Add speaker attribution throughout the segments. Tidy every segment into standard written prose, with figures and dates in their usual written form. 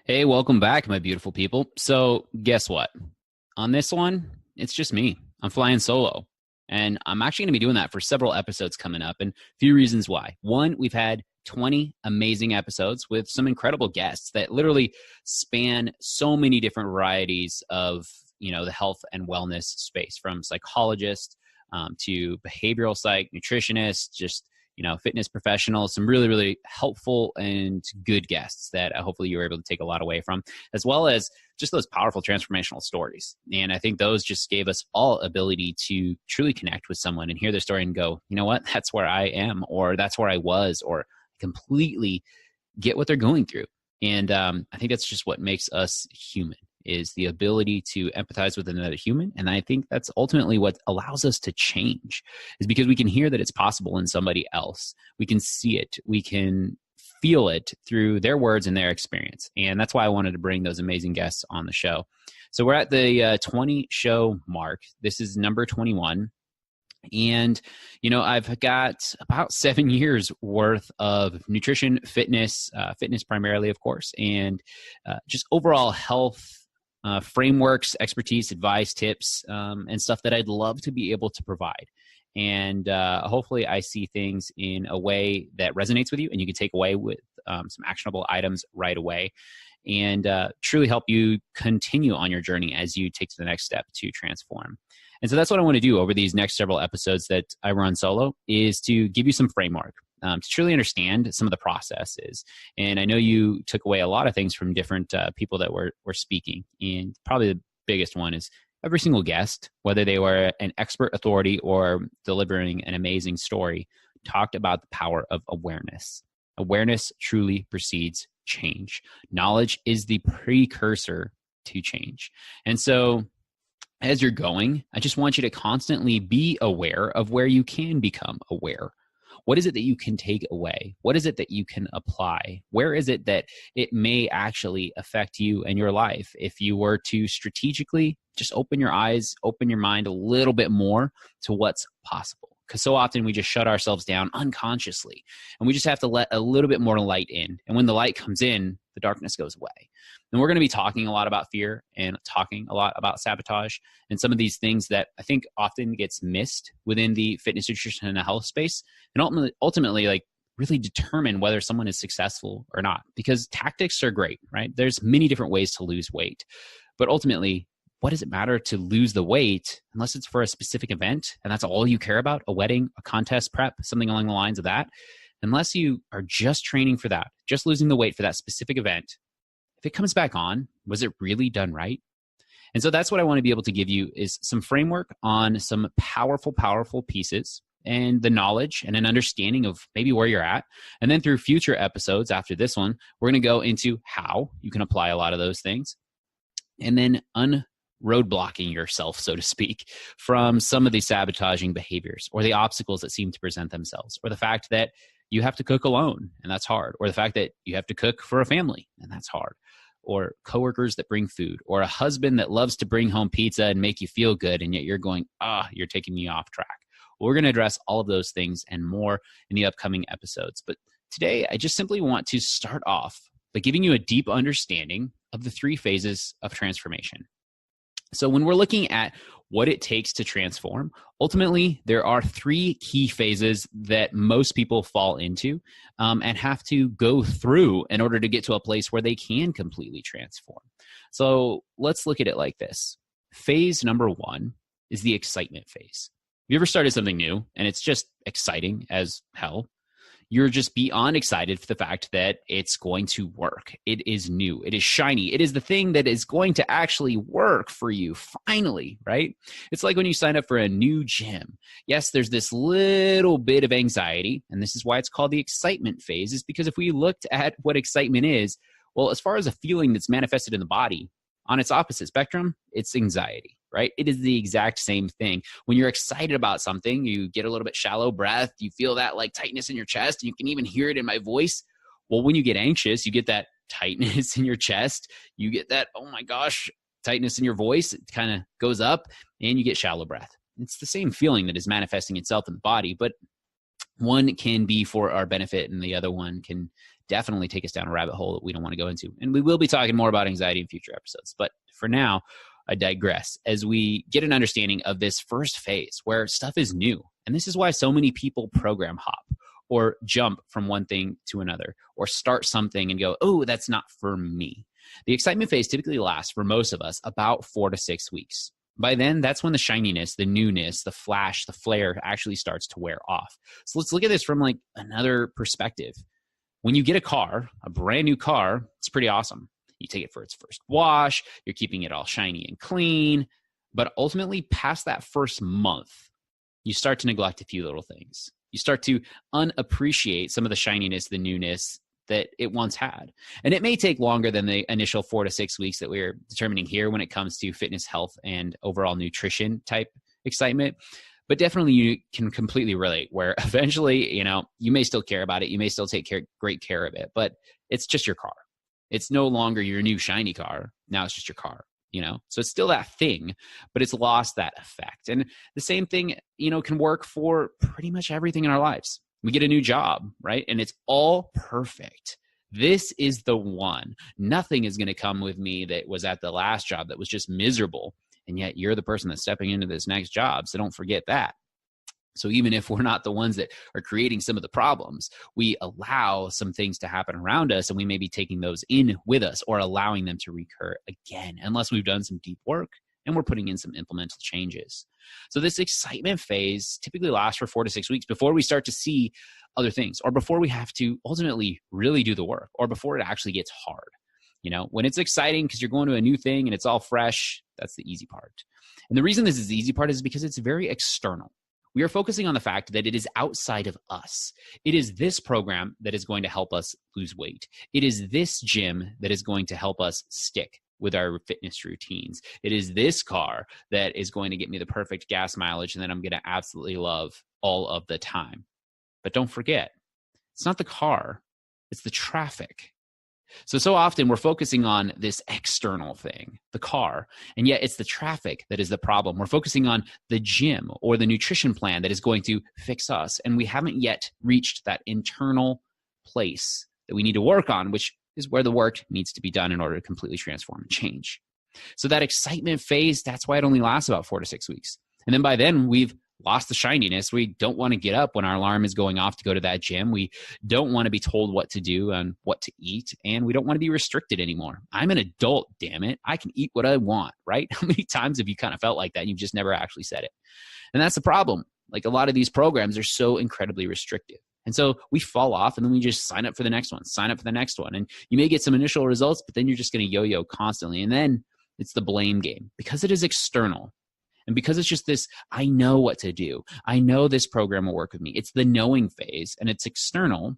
Speaker 1: Hey, welcome back, my beautiful people. So, guess what? On this one, it's just me. I'm flying solo. And I'm actually going to be doing that for several episodes coming up, and a few reasons why. One, we've had 20 amazing episodes with some incredible guests that literally span so many different varieties of, the health and wellness space, from psychologists to behavioral psych, nutritionists, just fitness professionals, some really, really helpful and good guests that hopefully you were able to take a lot away from, as well as just those powerful transformational stories. And I think those just gave us all ability to truly connect with someone and hear their story and go, you know what, that's where I am, or that's where I was, or completely get what they're going through. And I think that's just what makes us human, is the ability to empathize with another human. And I think that's ultimately what allows us to change, is because we can hear that it's possible in somebody else. We can see it. We can feel it through their words and their experience. And that's why I wanted to bring those amazing guests on the show. So we're at the 20 show mark. This is number 21. And, I've got about 7 years worth of nutrition, fitness primarily, of course, and just overall health frameworks, expertise, advice, tips, and stuff that I'd love to be able to provide. And hopefully I see things in a way that resonates with you and you can take away with some actionable items right away, and truly help you continue on your journey as you take to the next step to transform. And so that's what I want to do over these next several episodes that I run solo, is to give you some framework to truly understand some of the processes. And I know you took away a lot of things from different people that were speaking. And probably the biggest one is every single guest, whether they were an expert authority or delivering an amazing story, talked about the power of awareness. Awareness truly precedes change. Knowledge is the precursor to change. And so as you're going, I just want you to constantly be aware of where you can become aware. What is it that you can take away? What is it that you can apply? Where is it that it may actually affect you and your life if you were to strategically just open your eyes, open your mind a little bit more to what's possible? Because so often we just shut ourselves down unconsciously, and we just have to let a little bit more light in. And when the light comes in, the darkness goes away. And we're going to be talking a lot about fear and talking a lot about sabotage and some of these things that I think often gets missed within the fitness, nutrition, and the health space, and ultimately like really determine whether someone is successful or not. Because tactics are great, right? There's many different ways to lose weight, but ultimately, what does it matter to lose the weight unless it's for a specific event and that's all you care about? A wedding, a contest prep, something along the lines of that. Unless you are just training for that, just losing the weight for that specific event, if it comes back on, was it really done right? And so that's what I want to be able to give you, is some framework on some powerful, powerful pieces and the knowledge and an understanding of maybe where you're at. And then through future episodes after this one, we're going to go into how you can apply a lot of those things, and then roadblocking yourself, so to speak, from some of the sabotaging behaviors or the obstacles that seem to present themselves, or the fact that you have to cook alone and that's hard, or the fact that you have to cook for a family and that's hard, or coworkers that bring food, or a husband that loves to bring home pizza and make you feel good, and yet you're going, you're taking me off track. Well, we're going to address all of those things and more in the upcoming episodes. But today, I just simply want to start off by giving you a deep understanding of the 3 phases of transformation. So when we're looking at what it takes to transform, ultimately, there are 3 key phases that most people fall into and have to go through in order to get to a place where they can completely transform. So let's look at it like this. Phase number 1 is the excitement phase. Have you ever started something new and it's just exciting as hell? You're just beyond excited for the fact that it's going to work. It is new. It is shiny. It is the thing that is going to actually work for you finally, right? It's like when you sign up for a new gym. Yes, there's this little bit of anxiety, and this is why it's called the excitement phase, is because if we looked at what excitement is, well, as far as a feeling that's manifested in the body, on its opposite spectrum, it's anxiety, right? It is the exact same thing. When you're excited about something, you get a little bit shallow breath, you feel that like tightness in your chest, and you can even hear it in my voice. Well, when you get anxious, you get that tightness in your chest, you get that, oh my gosh, tightness in your voice, it kind of goes up, and you get shallow breath. It's the same feeling that is manifesting itself in the body, but one can be for our benefit and the other one can definitely take us down a rabbit hole that we don't want to go into. And we will be talking more about anxiety in future episodes. But for now, I digress as we get an understanding of this first phase where stuff is new. And this is why so many people program hop or jump from one thing to another or start something and go, oh, that's not for me. The excitement phase typically lasts for most of us about 4 to 6 weeks. By then, that's when the shininess, the newness, the flash, the flare actually starts to wear off. So let's look at this from like another perspective. When you get a car, a brand new car, it's pretty awesome. You take it for its first wash, you're keeping it all shiny and clean, but ultimately past that first month, you start to neglect a few little things. You start to unappreciate some of the shininess, the newness that it once had. And it may take longer than the initial 4 to 6 weeks that we're determining here when it comes to fitness, health, and overall nutrition type excitement. But definitely you can completely relate where eventually, you may still care about it. You may still take great care of it, but it's just your car. It's no longer your new shiny car. Now it's just your car, So it's still that thing, but it's lost that effect. And the same thing, can work for pretty much everything in our lives. We get a new job, right? And it's all perfect. This is the one. Nothing is going to come with me that was at the last job that was just miserable. And yet you're the person that's stepping into this next job. So don't forget that. So even if we're not the ones that are creating some of the problems, we allow some things to happen around us and we may be taking those in with us or allowing them to recur again, unless we've done some deep work and we're putting in some implemental changes. So this excitement phase typically lasts for 4 to 6 weeks before we start to see other things or before we have to ultimately really do the work or before it actually gets hard. When it's exciting because you're going to a new thing and it's all fresh, that's the easy part. And the reason this is the easy part is because it's very external. We are focusing on the fact that it is outside of us. It is this program that is going to help us lose weight. It is this gym that is going to help us stick with our fitness routines. It is this car that is going to get me the perfect gas mileage and that I'm going to absolutely love all of the time. But don't forget, it's not the car, it's the traffic. So often we're focusing on this external thing, the car, and yet it's the traffic that is the problem. We're focusing on the gym or the nutrition plan that is going to fix us. And we haven't yet reached that internal place that we need to work on, which is where the work needs to be done in order to completely transform and change. So that excitement phase, that's why it only lasts about 4 to 6 weeks. And then by then we've lost the shininess. We don't want to get up when our alarm is going off to go to that gym. We don't want to be told what to do and what to eat. And we don't want to be restricted anymore. I'm an adult, damn it. I can eat what I want, right? How many times have you kind of felt like that and you've just never actually said it? And that's the problem. Like a lot of these programs are so incredibly restrictive. And so we fall off and then we just sign up for the next one, sign up for the next one. And you may get some initial results, but then you're just going to yo-yo constantly. And then it's the blame game because it is external. And because it's just this, I know what to do. I know this program will work with me. It's the knowing phase and it's external.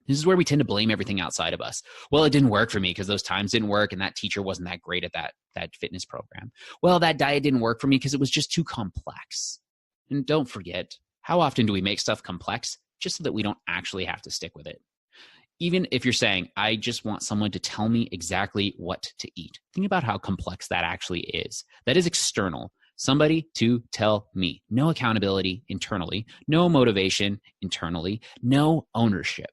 Speaker 1: This is where we tend to blame everything outside of us. Well, it didn't work for me because those times didn't work and that teacher wasn't that great at that fitness program. Well, that diet didn't work for me because it was just too complex. And don't forget, how often do we make stuff complex just so that we don't actually have to stick with it? Even if you're saying, I just want someone to tell me exactly what to eat. Think about how complex that actually is. That is external. Somebody to tell me. No accountability internally, no motivation internally, no ownership.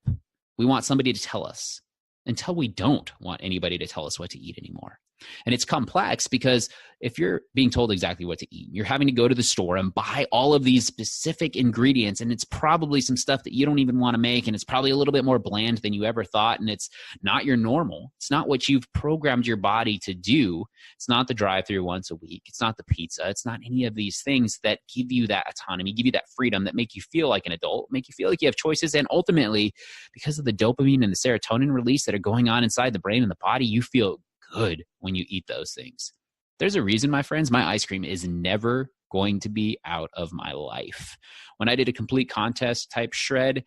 Speaker 1: We want somebody to tell us until we don't want anybody to tell us what to eat anymore. And it's complex because if you're being told exactly what to eat, you're having to go to the store and buy all of these specific ingredients, and it's probably some stuff that you don't even want to make, and it's probably a little bit more bland than you ever thought, and it's not your normal. It's not what you've programmed your body to do. It's not the drive-through once a week. It's not the pizza. It's not any of these things that give you that autonomy, give you that freedom, that make you feel like an adult, make you feel like you have choices, and ultimately, because of the dopamine and the serotonin release that are going on inside the brain and the body, you feel good when you eat those things. There's a reason, my friends, my ice cream is never going to be out of my life. When I did a complete contest type shred,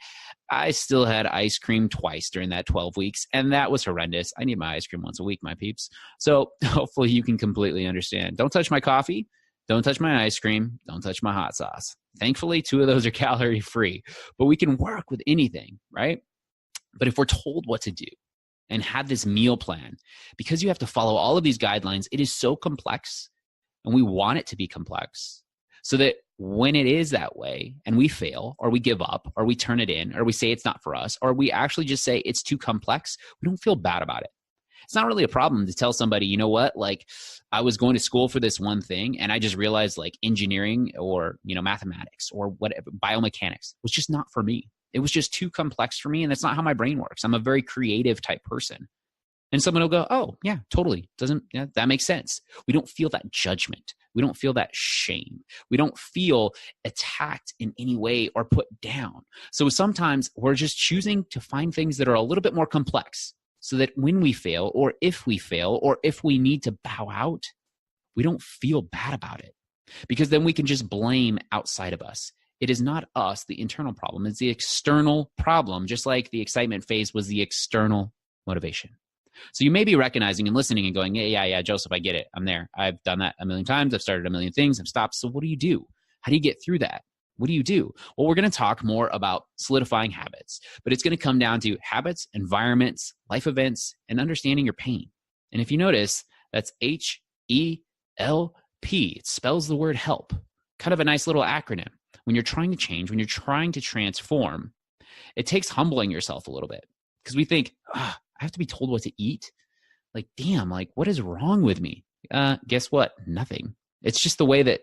Speaker 1: I still had ice cream twice during that 12 weeks, and that was horrendous. I need my ice cream once a week, my peeps. So hopefully you can completely understand. Don't touch my coffee. Don't touch my ice cream. Don't touch my hot sauce. Thankfully, 2 of those are calorie free, but we can work with anything, right? But if we're told what to do, and have this meal plan, because you have to follow all of these guidelines, it is so complex and we want it to be complex. so that when it is that way and we fail or we give up or we turn it in or we say it's not for us or we actually just say it's too complex, we don't feel bad about it. It's not really a problem to tell somebody, you know what, like I was going to school for this one thing and I just realized like engineering or, mathematics or whatever, biomechanics was just not for me. It was just too complex for me. And that's not how my brain works. I'm a very creative type person. And someone will go, oh yeah, totally. That makes sense. We don't feel that judgment. We don't feel that shame. We don't feel attacked in any way or put down. So sometimes we're just choosing to find things that are a little bit more complex, so that when we fail, or if we need to bow out, we don't feel bad about it, because then we can just blame outside of us. It is not us, the internal problem. It's the external problem, just like the excitement phase was the external motivation. So you may be recognizing and listening and going, yeah, Joseph, I get it. I'm there. I've done that a million times. I've started a million things. I've stopped. So what do you do? How do you get through that? What do you do? Well, we're going to talk more about solidifying habits, but it's going to come down to habits, environments, life events, and understanding your pain. And if you notice, that's HELP. It spells the word help. Kind of a nice little acronym. When you're trying to change, when you're trying to transform, it takes humbling yourself a little bit, because we think, I have to be told what to eat. Like, damn, like what is wrong with me? Guess what? Nothing. It's just the way that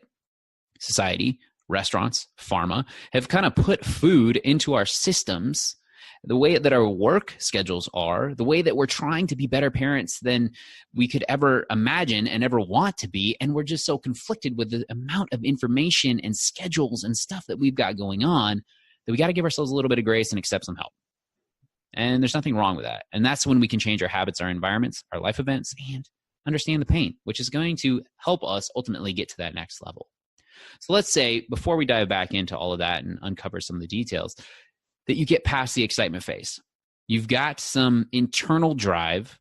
Speaker 1: society, restaurants, pharma have kind of put food into our systems, the way that our work schedules are, the way that we're trying to be better parents than we could ever imagine and ever want to be. And we're just so conflicted with the amount of information and schedules and stuff that we've got going on that we got to give ourselves a little bit of grace and accept some help. And there's nothing wrong with that. And that's when we can change our habits, our environments, our life events, and understand the pain, which is going to help us ultimately get to that next level. So let's say, before we dive back into all of that and uncover some of the details, that you get past the excitement phase. You've got some internal drive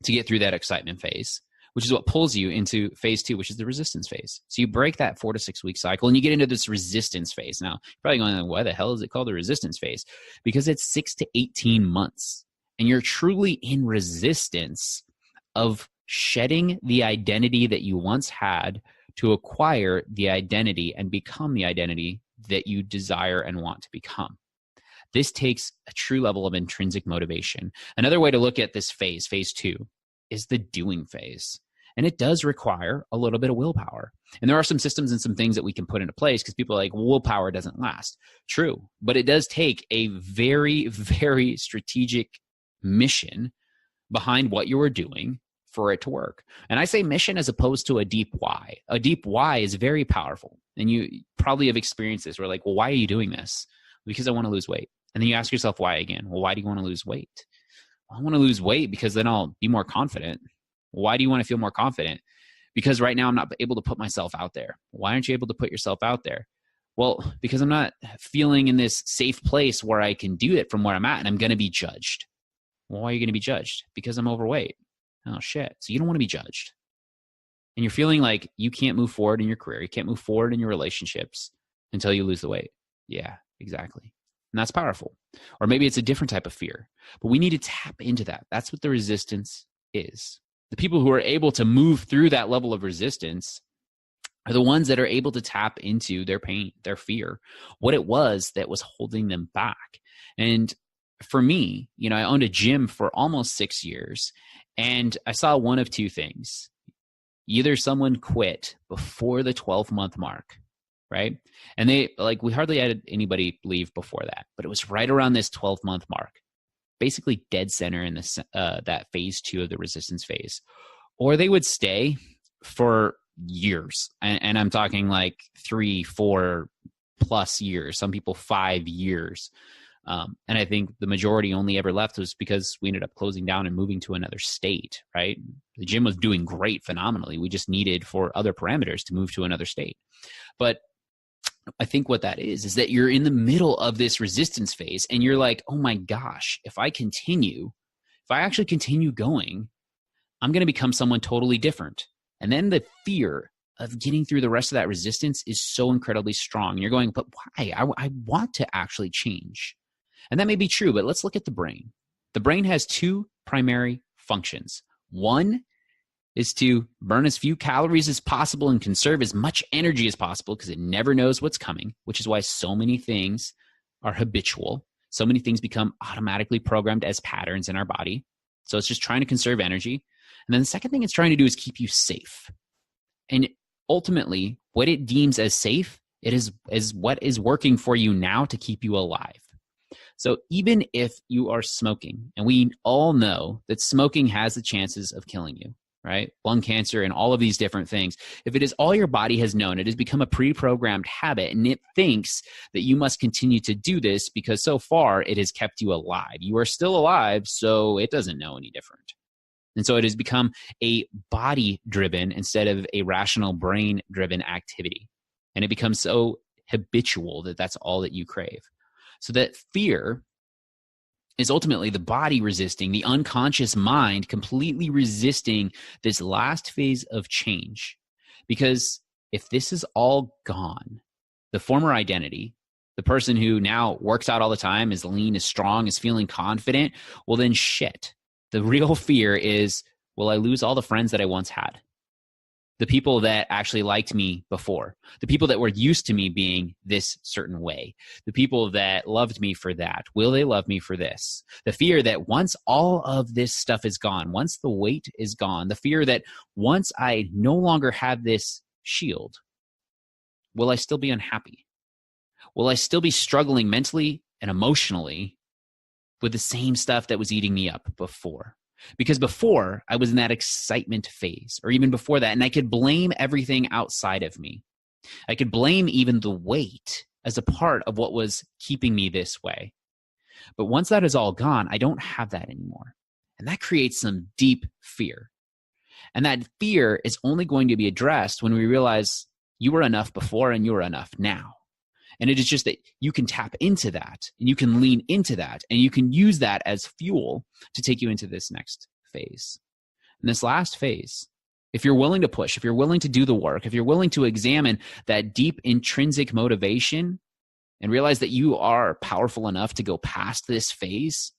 Speaker 1: to get through that excitement phase, which is what pulls you into phase 2, which is the resistance phase. So you break that 4 to 6 week cycle and you get into this resistance phase. Now, you're probably going, why the hell is it called the resistance phase? Because it's 6 to 18 months and you're truly in resistance of shedding the identity that you once had to acquire the identity and become the identity that you desire and want to become. This takes a true level of intrinsic motivation. Another way to look at this phase, phase 2, is the doing phase. And it does require a little bit of willpower. And there are some systems and some things that we can put into place, because people are like, willpower doesn't last. True. But it does take a very, very strategic mission behind what you are doing for it to work. And I say mission as opposed to a deep why. A deep why is very powerful. And you probably have experienced this. We're like, well, why are you doing this? Because I want to lose weight. And then you ask yourself why again. Well, why do you want to lose weight? Well, I want to lose weight because then I'll be more confident. Why do you want to feel more confident? Because right now I'm not able to put myself out there. Why aren't you able to put yourself out there? Well, because I'm not feeling in this safe place where I can do it from where I'm at, and I'm going to be judged. Well, why are you going to be judged? Because I'm overweight. Oh, shit. So you don't want to be judged. And you're feeling like you can't move forward in your career. You can't move forward in your relationships until you lose the weight. Yeah, exactly. And that's powerful. Or maybe it's a different type of fear. But we need to tap into that. That's what the resistance is. The people who are able to move through that level of resistance are the ones that are able to tap into their pain, their fear, what it was that was holding them back. And for me, I owned a gym for almost 6 years, and I saw one of two things. Either someone quit before the 12-month mark, right? And we hardly had anybody leave before that, but it was right around this 12-month mark, basically dead center in that phase 2 of the resistance phase. Or they would stay for years. And I'm talking like 3, 4 plus years, some people 5 years. And I think the majority only ever left was because we ended up closing down and moving to another state, right? The gym was doing great, phenomenally. We just needed for other parameters to move to another state. But I think what that is that you're in the middle of this resistance phase and you're like, oh my gosh, if I actually continue going, I'm going to become someone totally different. And then the fear of getting through the rest of that resistance is so incredibly strong. And you're going, but why? I want to actually change. And that may be true, but let's look at the brain. The brain has 2 primary functions. One is to burn as few calories as possible and conserve as much energy as possible because it never knows what's coming, which is why so many things are habitual. So many things become automatically programmed as patterns in our body. So it's just trying to conserve energy. And then the second thing it's trying to do is keep you safe. And ultimately, what it deems as safe, it is what is working for you now to keep you alive. So even if you are smoking, and we all know that smoking has the chances of killing you, right? Lung cancer and all of these different things. If it is all your body has known, it has become a pre-programmed habit, and it thinks that you must continue to do this because so far it has kept you alive. You are still alive, so it doesn't know any different. And so it has become a body-driven instead of a rational brain-driven activity. And it becomes so habitual that that's all that you crave. So that fear is ultimately the body resisting, the unconscious mind completely resisting this last phase of change. Because if this is all gone, the former identity, the person who now works out all the time, is lean, is strong, is feeling confident, well then shit. The real fear is, will I lose all the friends that I once had? The people that actually liked me before, the people that were used to me being this certain way, the people that loved me for that, will they love me for this? The fear that once all of this stuff is gone, once the weight is gone, the fear that once I no longer have this shield, will I still be unhappy? Will I still be struggling mentally and emotionally with the same stuff that was eating me up before? Because before, I was in that excitement phase, or even before that, and I could blame everything outside of me. I could blame even the weight as a part of what was keeping me this way. But once that is all gone, I don't have that anymore. And that creates some deep fear. And that fear is only going to be addressed when we realize you were enough before and you are enough now. And it is just that you can tap into that and you can lean into that and you can use that as fuel to take you into this next phase. And this last phase, if you're willing to push, if you're willing to do the work, if you're willing to examine that deep intrinsic motivation and realize that you are powerful enough to go past this phase,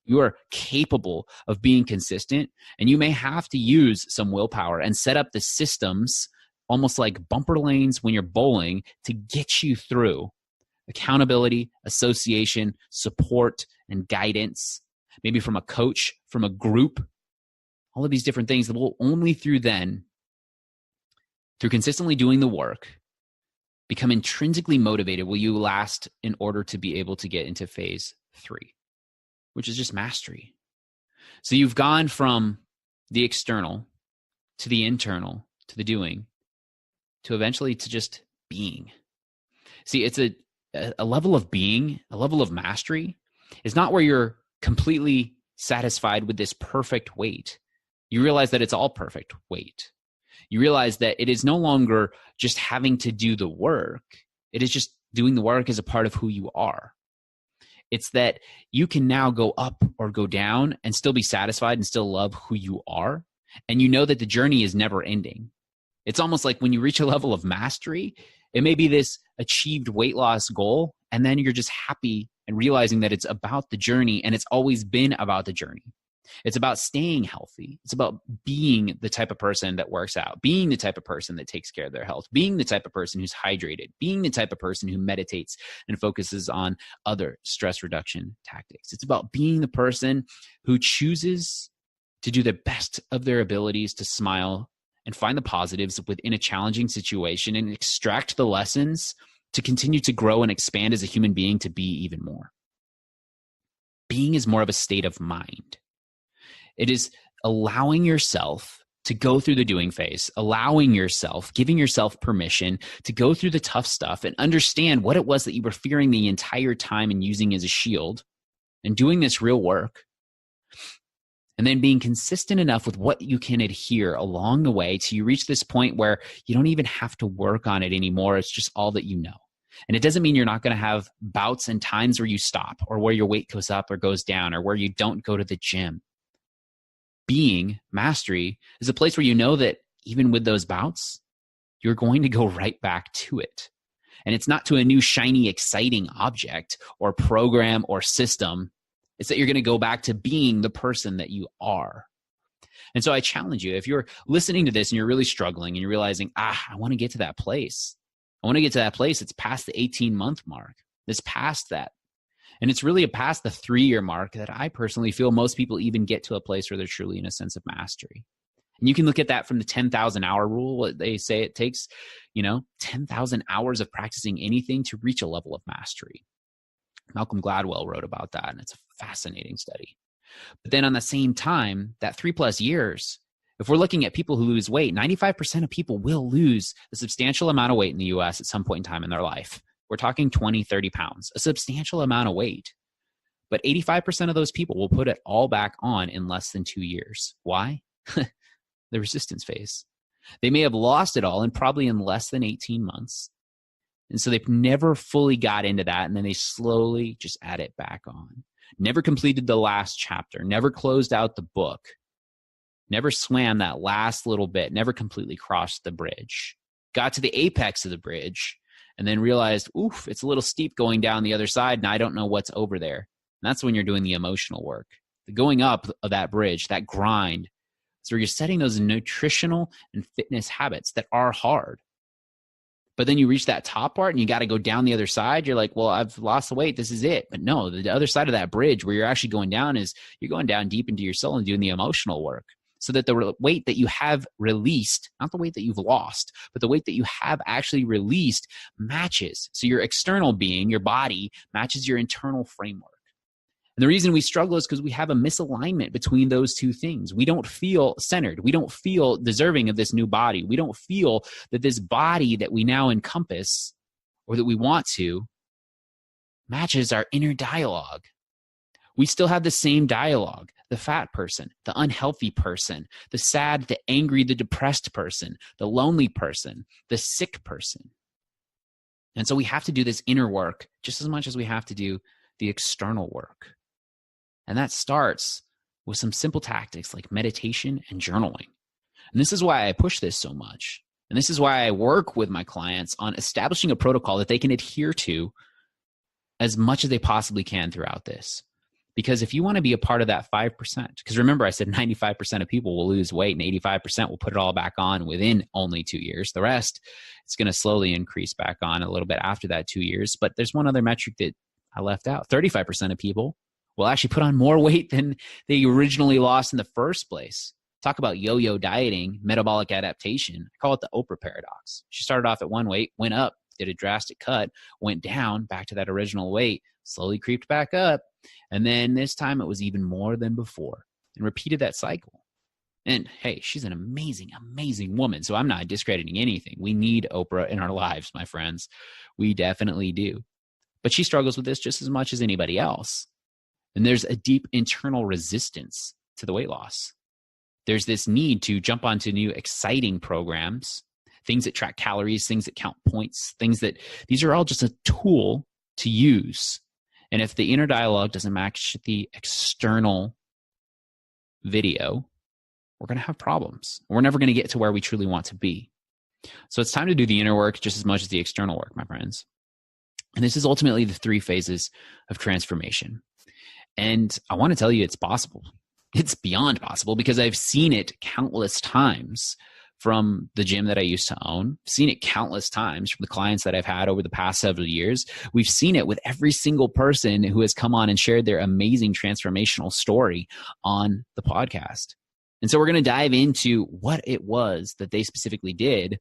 Speaker 1: you are capable of being consistent, and you may have to use some willpower and set up the systems almost like bumper lanes when you're bowling to get you through accountability, association, support, and guidance, maybe from a coach, from a group, all of these different things that will only through consistently doing the work, become intrinsically motivated will you last in order to be able to get into phase 3, which is just mastery. So you've gone from the external to the internal to the doing, to eventually to just being. See, it's a level of being, a level of mastery is not where you're completely satisfied with this perfect weight. You realize that it's all perfect weight. You realize that it is no longer just having to do the work. It is just doing the work as a part of who you are. It's that you can now go up or go down and still be satisfied and still love who you are. And you know that the journey is never ending. It's almost like when you reach a level of mastery, it may be this achieved weight loss goal, and then you're just happy and realizing that it's about the journey, and it's always been about the journey. It's about staying healthy. It's about being the type of person that works out, being the type of person that takes care of their health, being the type of person who's hydrated, being the type of person who meditates and focuses on other stress reduction tactics. It's about being the person who chooses to do the best of their abilities to smile and find the positives within a challenging situation and extract the lessons to continue to grow and expand as a human being to be even more. Being is more of a state of mind. It is allowing yourself to go through the doing phase, allowing yourself, giving yourself permission to go through the tough stuff and understand what it was that you were fearing the entire time and using as a shield, and doing this real work. And then being consistent enough with what you can adhere along the way till you reach this point where you don't even have to work on it anymore. It's just all that you know. And it doesn't mean you're not going to have bouts and times where you stop, or where your weight goes up or goes down, or where you don't go to the gym. Being mastery is a place where you know that even with those bouts, you're going to go right back to it. And it's not to a new, shiny, exciting object or program or system. It's that you're going to go back to being the person that you are. And so I challenge you, if you're listening to this and you're really struggling and you're realizing, I want to get to that place. I want to get to that place. It's past the 18-month mark. It's past that. And it's really past the 3-year mark that I personally feel most people even get to a place where they're truly in a sense of mastery. And you can look at that from the 10,000 hour rule. What they say it takes, 10,000 hours of practicing anything to reach a level of mastery. Malcolm Gladwell wrote about that, and it's a fascinating study. But then on the same time, that 3+ years, if we're looking at people who lose weight, 95% of people will lose a substantial amount of weight in the US at some point in time in their life. We're talking 20, 30 pounds, a substantial amount of weight. But 85% of those people will put it all back on in less than 2 years. Why? The resistance phase. They may have lost it all and probably in less than 18 months. And so they've never fully got into that, and then they slowly just add it back on. Never completed the last chapter, never closed out the book, never swam that last little bit, never completely crossed the bridge. Got to the apex of the bridge and then realized, oof, it's a little steep going down the other side, and I don't know what's over there. And that's when you're doing the emotional work. The going up of that bridge, that grind, so you're setting those nutritional and fitness habits that are hard. But then you reach that top part and you got to go down the other side. You're like, well, I've lost the weight. This is it. But no, the other side of that bridge where you're actually going down is you're going down deep into your soul and doing the emotional work so that the weight that you have released, not the weight that you've lost, but the weight that you have actually released matches. So your external being, your body, matches your internal framework. And the reason we struggle is because we have a misalignment between those two things. We don't feel centered. We don't feel deserving of this new body. We don't feel that this body that we now encompass or that we want to matches our inner dialogue. We still have the same dialogue. The fat person, the unhealthy person, the sad, the angry, the depressed person, the lonely person, the sick person. And so we have to do this inner work just as much as we have to do the external work. And that starts with some simple tactics like meditation and journaling. And this is why I push this so much. And this is why I work with my clients on establishing a protocol that they can adhere to as much as they possibly can throughout this. Because if you want to be a part of that 5%, because remember I said 95% of people will lose weight and 85% will put it all back on within only 2 years. The rest, it's going to slowly increase back on a little bit after that 2 years. But there's one other metric that I left out. 35% of people will actually put on more weight than they originally lost in the first place. Talk about yo-yo dieting, metabolic adaptation. I call it the Oprah paradox. She started off at one weight, went up, did a drastic cut, went down back to that original weight, slowly creeped back up. And then this time it was even more than before and repeated that cycle. And hey, she's an amazing, amazing woman. So I'm not discrediting anything. We need Oprah in our lives, my friends. We definitely do. But she struggles with this just as much as anybody else. And there's a deep internal resistance to the weight loss. There's this need to jump onto new exciting programs, things that track calories, things that count points, these are all just a tool to use. And if the inner dialogue doesn't match the external video, we're going to have problems. We're never going to get to where we truly want to be. So it's time to do the inner work just as much as the external work, my friends. And this is ultimately the 3 phases of transformation. And I want to tell you it's possible. It's beyond possible because I've seen it countless times from the gym that I used to own, seen it countless times from the clients that I've had over the past several years. We've seen it with every single person who has come on and shared their amazing transformational story on the podcast. And so we're going to dive into what it was that they specifically did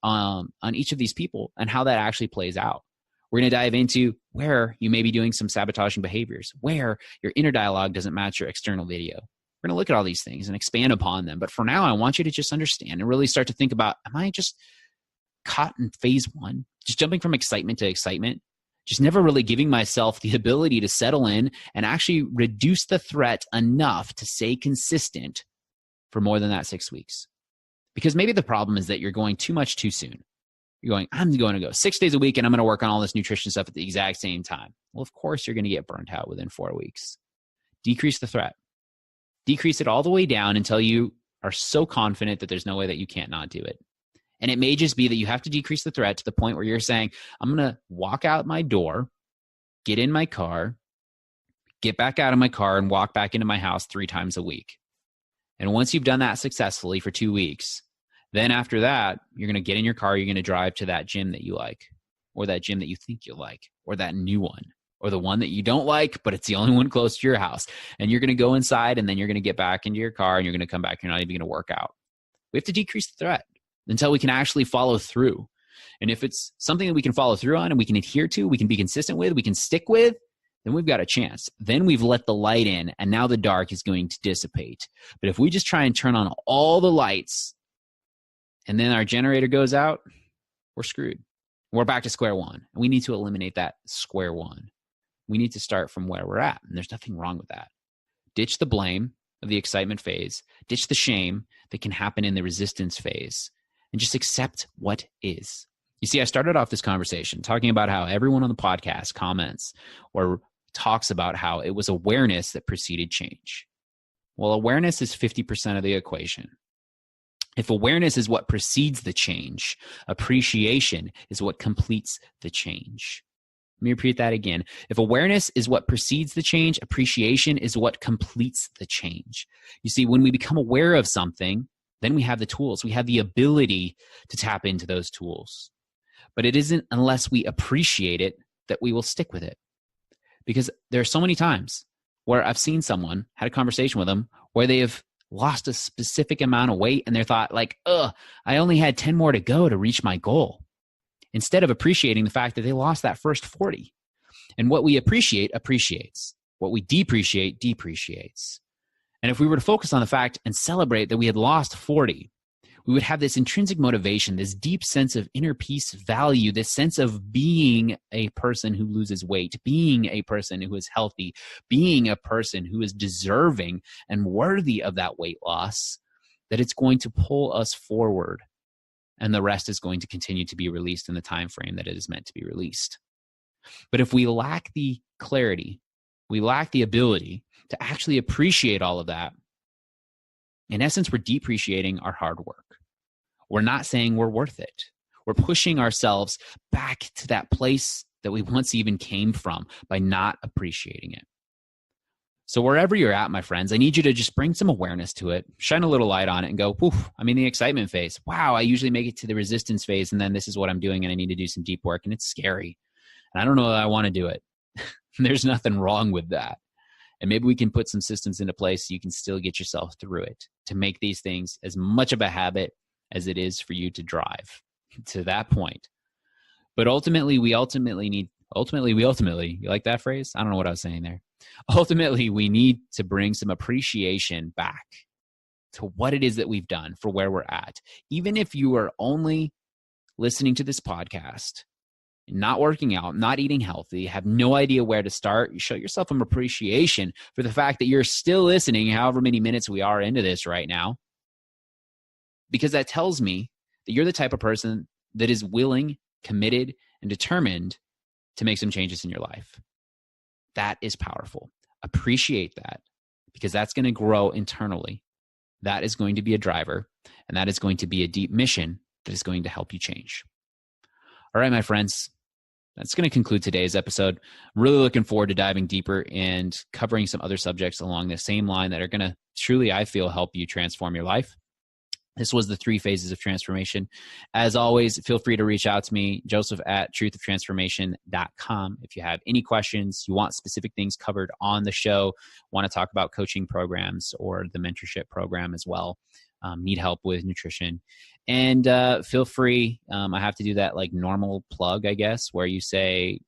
Speaker 1: on each of these people and how that actually plays out. We're going to dive into where you may be doing some sabotaging behaviors, where your inner dialogue doesn't match your external video. We're going to look at all these things and expand upon them. But for now, I want you to just understand and really start to think about, am I just caught in phase 1, just jumping from excitement to excitement, just never really giving myself the ability to settle in and actually reduce the threat enough to stay consistent for more than that 6 weeks? Because maybe the problem is that you're going too much too soon. You're going, I'm going to go 6 days a week and I'm going to work on all this nutrition stuff at the exact same time. Well, of course, you're going to get burnt out within 4 weeks. Decrease the threat. Decrease it all the way down until you are so confident that there's no way that you can't not do it. And it may just be that you have to decrease the threat to the point where you're saying, I'm going to walk out my door, get in my car, get back out of my car and walk back into my house 3 times a week. And once you've done that successfully for 2 weeks, then after that, you're going to get in your car, you're going to drive to that gym that you like, or that gym that you think you like, or that new one, or the one that you don't like, but it's the only one close to your house. And you're going to go inside, and then you're going to get back into your car, and you're going to come back. You're not even going to work out. We have to decrease the threat until we can actually follow through. And if it's something that we can follow through on and we can adhere to, we can be consistent with, we can stick with, then we've got a chance. Then we've let the light in, and now the dark is going to dissipate. But if we just try and turn on all the lights and then our generator goes out, we're screwed. We're back to square one. And we need to eliminate that square one. We need to start from where we're at. And there's nothing wrong with that. Ditch the blame of the excitement phase. Ditch the shame that can happen in the resistance phase. And just accept what is. You see, I started off this conversation talking about how everyone on the podcast comments or talks about how it was awareness that preceded change. Well, awareness is 50% of the equation. If awareness is what precedes the change, appreciation is what completes the change. Let me repeat that again. If awareness is what precedes the change, appreciation is what completes the change. You see, when we become aware of something, then we have the tools. We have the ability to tap into those tools. But it isn't unless we appreciate it that we will stick with it. Because there are so many times where I've seen someone, had a conversation with them, where they have lost a specific amount of weight and they thought like, I only had 10 more to go to reach my goal. Instead of appreciating the fact that they lost that first 40. And what we appreciate, appreciates. What we depreciate, depreciates. And if we were to focus on the fact and celebrate that we had lost 40, we would have this intrinsic motivation, this deep sense of inner peace value, this sense of being a person who loses weight, being a person who is healthy, being a person who is deserving and worthy of that weight loss, that it's going to pull us forward. And the rest is going to continue to be released in the time frame that it is meant to be released. But if we lack the clarity, we lack the ability to actually appreciate all of that, in essence, we're depreciating our hard work. We're not saying we're worth it. We're pushing ourselves back to that place that we once even came from by not appreciating it. So wherever you're at, my friends, I need you to just bring some awareness to it, shine a little light on it and go, poof, I'm in the excitement phase. Wow, I usually make it to the resistance phase and then this is what I'm doing and I need to do some deep work and it's scary. And I don't know that I want to do it. There's nothing wrong with that. And maybe we can put some systems into place so you can still get yourself through it to make these things as much of a habit as it is for you to drive to that point. But ultimately, you like that phrase? I don't know what I was saying there. Ultimately, we need to bring some appreciation back to what it is that we've done for where we're at. Even if you are only listening to this podcast, not working out, not eating healthy, have no idea where to start, you show yourself some appreciation for the fact that you're still listening however many minutes we are into this right now. Because that tells me that you're the type of person that is willing, committed, and determined to make some changes in your life. That is powerful. Appreciate that because that's going to grow internally. That is going to be a driver, and that is going to be a deep mission that is going to help you change. All right, my friends, that's going to conclude today's episode. I'm really looking forward to diving deeper and covering some other subjects along the same line that are going to truly, I feel, help you transform your life. This was the 3 phases of transformation. As always, feel free to reach out to me, joseph@truthoftransformation.com. If you have any questions, you want specific things covered on the show, want to talk about coaching programs or the mentorship program as well, need help with nutrition. And feel free, I have to do that like normal plug, I guess, where you say,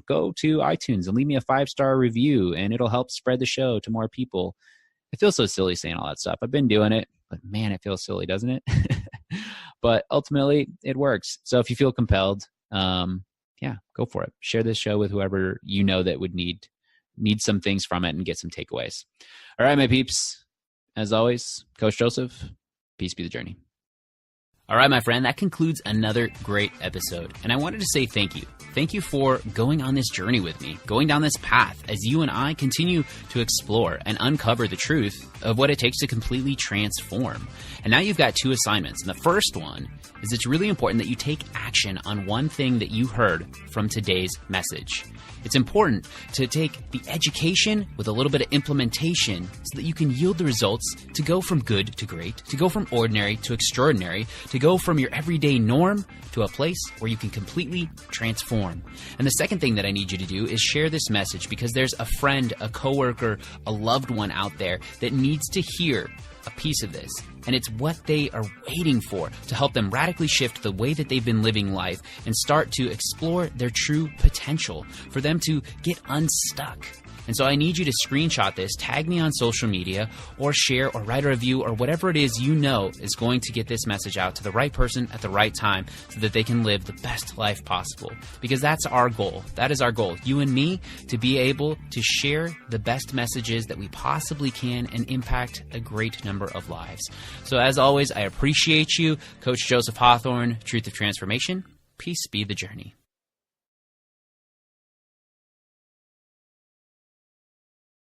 Speaker 1: go to iTunes and leave me a 5-star review and it'll help spread the show to more people. It feels so silly saying all that stuff. I've been doing it. But man, it feels silly, doesn't it? But ultimately, it works. So if you feel compelled, go for it. Share this show with whoever you know that would need some things from it and get some takeaways. All right, my peeps. As always, Coach Joseph, peace be the journey. All right, my friend, that concludes another great episode. And I wanted to say thank you. Thank you for going on this journey with me, going down this path as you and I continue to explore and uncover the truth of what it takes to completely transform. And now you've got 2 assignments. And the first one is it's really important that you take action on one thing that you heard from today's message. It's important to take the education with a little bit of implementation so that you can yield the results to go from good to great, to go from ordinary to extraordinary, to go from your everyday norm to a place where you can completely transform. And the second thing that I need you to do is share this message, because there's a friend, a coworker, a loved one out there that needs to hear a piece of this. And it's what they are waiting for to help them radically shift the way that they've been living life and start to explore their true potential, for them to get unstuck. And so I need you to screenshot this, tag me on social media, or share or write a review or whatever it is you know is going to get this message out to the right person at the right time so that they can live the best life possible. Because that's our goal. That is our goal. You and me, to be able to share the best messages that we possibly can and impact a great number of lives. So as always, I appreciate you. Coach Joseph Hawthorne, Truth of Transformation. Peace be the journey.